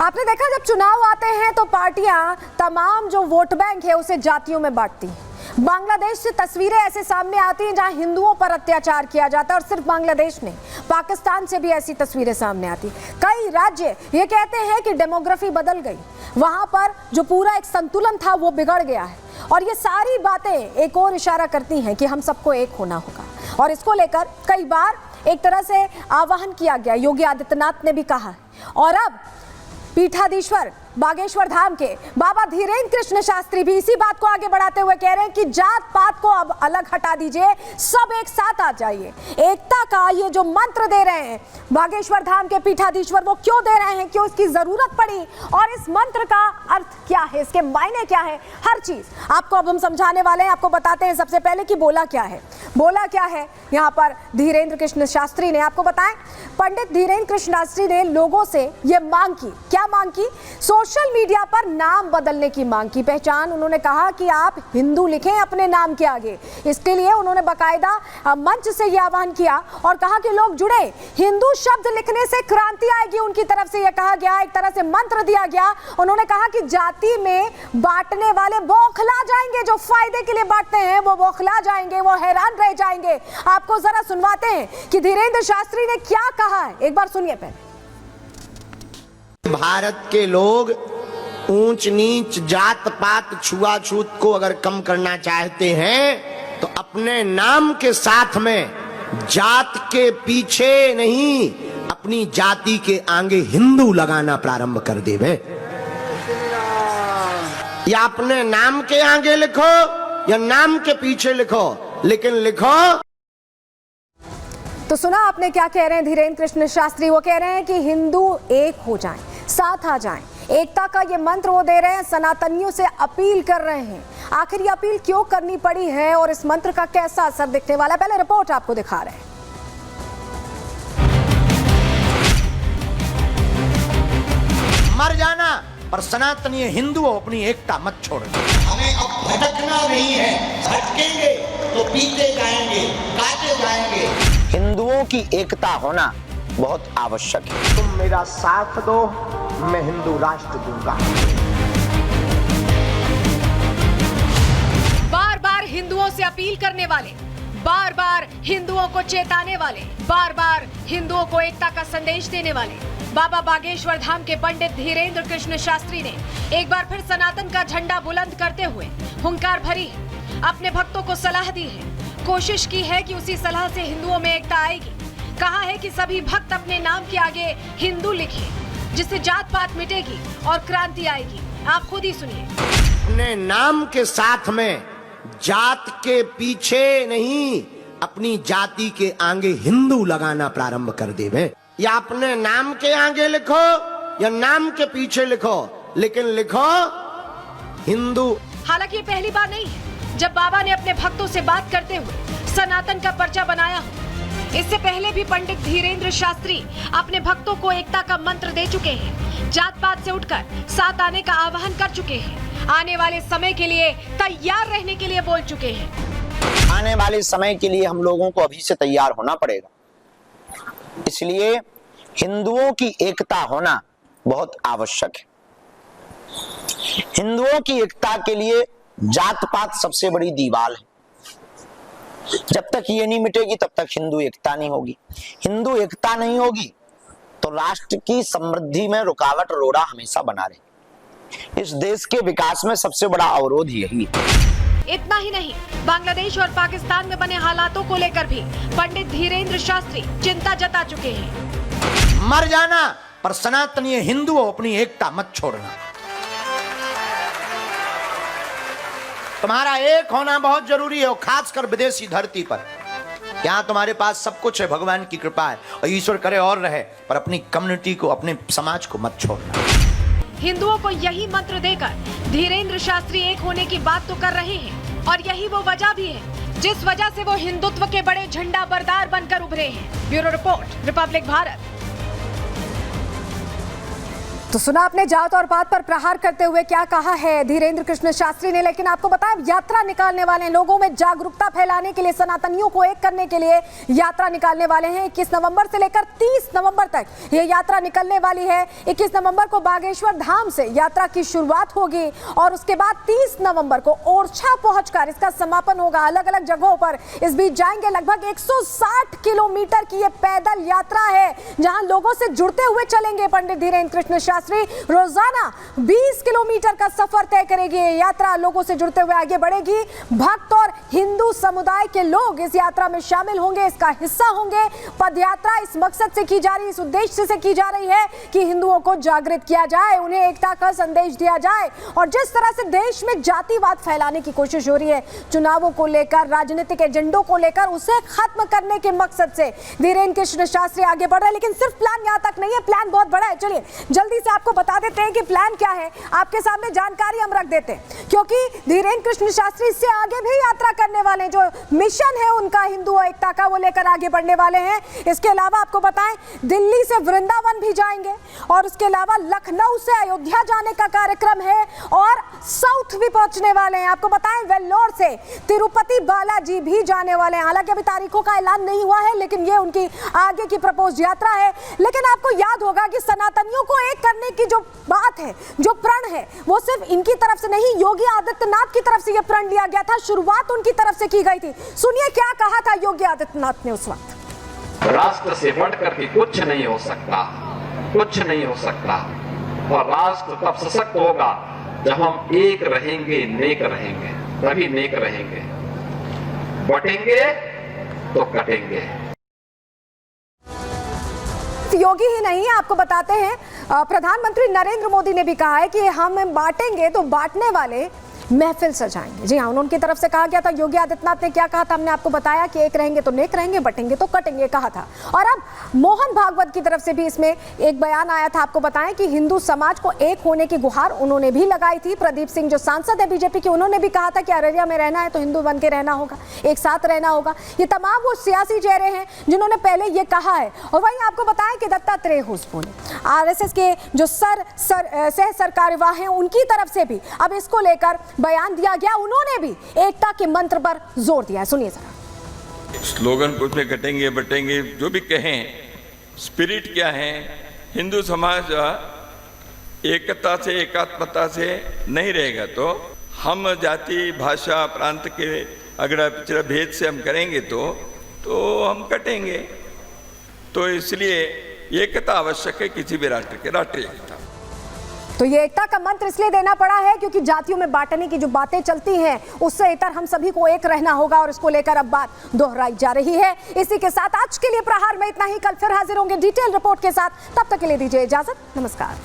आपने देखा जब चुनाव आते हैं तो पार्टियां तमाम जो वोट बैंक है उसे जातियों में बांटती हैं। बांग्लादेश से तस्वीरें ऐसे सामने आती हैं जहां हिंदुओं पर अत्याचार किया जाता है और सिर्फ बांग्लादेश नहीं, पाकिस्तान से भी ऐसी तस्वीरें सामने आती। कई राज्य ये कहते हैं कि डेमोग्राफी बदल गई, वहां पर जो पूरा एक संतुलन था वो बिगड़ गया है और ये सारी बातें एक और इशारा करती हैं कि हम सबको एक होना होगा। और इसको लेकर कई बार एक तरह से आह्वान किया गया, योगी आदित्यनाथ ने भी कहा और अब पीठाधीश्वर बागेश्वर धाम के बाबा धीरेन्द्र कृष्ण शास्त्री भी इसी बात को आगे बढ़ाते हुए कह रहे हैं कि जात पात को अब अलग हटा दीजिए, सब एक साथ आ जाइए। एकता का ये जो मंत्र दे रहे हैं बागेश्वर धाम के पीठाधीश्वर, वो क्यों दे रहे हैं, क्यों इसकी जरूरत पड़ी और इस मंत्र का अर्थ क्या है, इसके मायने क्या है, हर चीज आपको अब हम समझाने वाले हैं। आपको बताते हैं सबसे पहले कि बोला क्या है यहाँ पर धीरेन्द्र कृष्ण शास्त्री ने। आपको बताएं, पंडित धीरेन्द्र कृष्ण शास्त्री ने लोगों से ये मांग की, क्या मांग की? सोशल मीडिया पर नाम बदलने की मांग की। पहचान उन्होंने कहा कि आप हिंदू लिखें अपने नाम के आगे। इसके लिए उन्होंने बाकायदा मंच से यह आह्वान किया और कहा कि लोग जुड़े, हिंदू शब्द लिखने से क्रांति आएगी। उनकी तरफ से यह कहा गया, एक तरह से मंत्र दिया गया। उन्होंने कहा कि जाति में बांटने वाले बौखला जाएंगे, जो फायदे के लिए बांटते हैं वो बौखला जाएंगे, वो हैरान रह जाएंगे। आपको जरा सुनवाते हैं कि धीरेन्द्र शास्त्री ने क्या कहा है, एक बार सुनिए पहले। भारत के लोग ऊंच नीच जात पात छुआछूत को अगर कम करना चाहते हैं तो अपने नाम के साथ में जात के पीछे नहीं, अपनी जाति के आगे हिंदू लगाना प्रारंभ कर देवे। या अपने नाम के आगे लिखो या नाम के पीछे लिखो, लेकिन लिखो। तो सुना आपने क्या कह रहे हैं धीरेन्द्र कृष्ण शास्त्री? वो कह रहे हैं कि हिंदू एक हो जाएं, साथ आ जाएं। एकता का ये मंत्र वो दे रहे हैं, सनातनियों से अपील कर रहे हैं। आखिर ये अपील क्यों करनी पड़ी है और इस मंत्र का कैसा असर दिखने वाला है, पहले रिपोर्ट आपको दिखा रहे हैं। मर जाना पर सनातनी हिंदुओं अपनी एकता मत छोड़ना। हमें अब भटकना नहीं है, भटकेंगे तो पीते जाएंगे, काटे जाएंगे। हिंदुओं की एकता होना बहुत आवश्यक है। तुम मेरा साथ दो, मैं हिंदू राष्ट्र दूंगा। बार बार हिंदुओं से अपील करने वाले, बार बार हिंदुओं को चेताने वाले, बार बार हिंदुओं को एकता का संदेश देने वाले बाबा बागेश्वर धाम के पंडित धीरेन्द्र कृष्ण शास्त्री ने एक बार फिर सनातन का झंडा बुलंद करते हुए हुंकार भरी अपने भक्तों को सलाह दी है। कोशिश की है कि उसी सलाह से हिंदुओं में एकता आएगी। कहा है कि सभी भक्त अपने नाम के आगे हिंदू लिखें, जिससे जात पात मिटेगी और क्रांति आएगी। आप खुद ही सुनिए। अपने नाम के साथ में जात के पीछे नहीं, अपनी जाति के आगे हिंदू लगाना प्रारंभ कर देवे। या अपने नाम के आगे लिखो या नाम के पीछे लिखो, लेकिन लिखो हिंदू। हालांकि ये पहली बार नहीं है जब बाबा ने अपने भक्तों से बात करते हुए सनातन का पर्चा बनाया हो। इससे पहले भी पंडित धीरेन्द्र शास्त्री अपने भक्तों को एकता का मंत्र दे चुके हैं, जात पात से उठकर साथ आने का आह्वान कर चुके हैं, आने वाले समय के लिए तैयार रहने के लिए बोल चुके हैं। आने वाले समय के लिए हम लोगों को अभी से तैयार होना पड़ेगा। इसलिए हिंदुओं की एकता होना बहुत आवश्यक है। हिंदुओं की एकता के लिए जात पात सबसे बड़ी दीवार है। जब तक ये नहीं मिटेगी तब तक हिंदू एकता नहीं होगी। हिंदू एकता नहीं होगी तो राष्ट्र की समृद्धि में रुकावट रोड़ा हमेशा बना रहे। इस देश के विकास में सबसे बड़ा अवरोध यही है। इतना ही नहीं, बांग्लादेश और पाकिस्तान में बने हालातों को लेकर भी पंडित धीरेन्द्र शास्त्री चिंता जता चुके हैं। मर जाना पर सनातनी हिंदुओं अपनी एकता मत छोड़ना। तुम्हारा एक होना बहुत जरूरी है, खासकर विदेशी धरती पर। यहाँ तुम्हारे पास सब कुछ है, भगवान की कृपा है और ईश्वर करे और रहे, पर अपनी कम्युनिटी को, अपने समाज को मत छोड़ना। हिंदुओं को यही मंत्र देकर धीरेन्द्र शास्त्री एक होने की बात तो कर रहे हैं और यही वो वजह भी है जिस वजह से वो हिंदुत्व के बड़े झंडा बरदार बनकर उभरे हैं। Bureau report, Republic Bharat. तो सुना आपने जात और पात पर प्रहार करते हुए क्या कहा है धीरेन्द्र कृष्ण शास्त्री ने। लेकिन आपको बताएं, यात्रा निकालने वाले लोगों में जागरूकता फैलाने के लिए, सनातनियों को एक करने के लिए यात्रा निकालने वाले हैं। 21 नवंबर से लेकर 30 नवंबर तक ये यात्रा निकलने वाली है। 21 नवंबर को बागेश्वर धाम से यात्रा की शुरुआत होगी और उसके बाद 30 नवंबर को ओरछा पहुंचकर इसका समापन होगा। अलग अलग जगहों पर इस बीच जाएंगे। लगभग 160 किलोमीटर की ये पैदल यात्रा है जहां लोगों से जुड़ते हुए चलेंगे पंडित धीरेन्द्र कृष्ण शास्त्री। रोजाना 20 किलोमीटर का सफर तय करेगी ये यात्रा, लोगों से जुड़ते हुए आगे बढ़ेगी। भक्त और हिंदू समुदाय के लोग इस यात्रा में शामिल होंगे, इसका हिस्सा होंगे। पदयात्रा इस मकसद से की जा रही, इस उद्देश्य से की जा रही है कि हिंदुओं को जागृत किया जाए, उन्हें एकता का संदेश दिया जाए। और जिस तरह से देश में जातिवाद फैलाने की कोशिश हो रही है, चुनावों को लेकर, राजनीतिक एजेंडों को लेकर, उसे खत्म करने के मकसद से धीरेन्द्र कृष्ण शास्त्री आगे बढ़ रहे हैं। लेकिन सिर्फ प्लान यहां तक नहीं है, प्लान बहुत बड़ा है। चलिए जल्दी से आपको बता देते हैं कि प्लान क्या है, आपके सामने जानकारी हम रख देते हैं, क्योंकि धीरेन्द्र कृष्ण शास्त्री इससे आगे भी यात्रा करने वाले हैं। जो मिशन है उनका हिंदू एकता का, वो लेकर आगे बढ़ने वाले हैं। इसके अलावा आपको बताएं, दिल्ली से वृंदावन भी जाएंगे और उसके अलावा लखनऊ से अयोध्या जाने का कार्यक्रम है और साउथ भी पहुंचने वाले हैं। आपको बताएं, वेल्लोर से तिरुपति बालाजी भी जाने वाले हैं। हालांकि अभी तारीखों का ऐलान नहीं हुआ है, लेकिन ये उनकी आगे की प्रपोज यात्रा है। लेकिन आपको याद होगा कि सनातनियों को एक करने की जो बात है, जो प्रण है, वो सिर्फ इनकी तरफ से नहीं, योगी आदित्यनाथ की तरफ से यह प्रण लिया गया था। शुरुआत उनकी तरफ से की गई थी। सुनिए क्या कहा था योगी आदित्यनाथ ने उस वक्त। राष्ट्र से बढ़कर के कुछ नहीं हो सकता, कुछ नहीं हो सकता। और राष्ट्र तब सशक्त होगा जब हम एक रहेंगे, नेक रहेंगे, तभी नेक रहेंगे। बटेंगे तो कटेंगे। योगी ही नहीं, आपको बताते हैं प्रधानमंत्री नरेंद्र मोदी ने भी कहा है कि हम बांटेंगे तो बांटने वाले महफिल सजाएंगे। जी हाँ, उनकी तरफ से कहा गया था। योगी आदित्यनाथ ने क्या कहा था, हमने आपको बताया कि एक रहेंगे तो नेक रहेंगे, बटेंगे तो कटेंगे कहा था। और अब मोहन भागवत की तरफ से भी इसमें एक बयान आया था। आपको बताएं कि हिंदू समाज को एक होने की गुहार उन्होंने भी लगाई थी। प्रदीप सिंह जो सांसद है बीजेपी के, उन्होंने भी कहा था कि अररिया में रहना है तो हिंदू बन के रहना होगा, एक साथ रहना होगा। ये तमाम वो सियासी चेहरे हैं जिन्होंने पहले ये कहा है। और वहीं आपको बताएं कि दत्तात्रेय होस बोले, RSS के जो सह सरकार्यवाह हैं, उनकी तरफ से भी अब इसको लेकर बयान दिया गया। उन्होंने भी एकता के मंत्र पर जोर दिया है। सुनिए जरा। स्लोगन कुछ में कटेंगे बटेंगे जो भी कहें, स्पिरिट क्या है, हिंदू समाज एकता से, एकात्मता से नहीं रहेगा तो हम जाति, भाषा, प्रांत के अगर पिछड़ा भेद से हम करेंगे तो हम कटेंगे। तो इसलिए एकता आवश्यक है किसी भी राष्ट्र के, राष्ट्रीय एकता। तो ये एकता का मंत्र इसलिए देना पड़ा है क्योंकि जातियों में बांटने की जो बातें चलती हैं, उससे इतर हम सभी को एक रहना होगा और इसको लेकर अब बात दोहराई जा रही है। इसी के साथ आज के लिए प्रहार में इतना ही। कल फिर हाजिर होंगे डिटेल रिपोर्ट के साथ। तब तक के लिए दीजिए इजाजत। नमस्कार।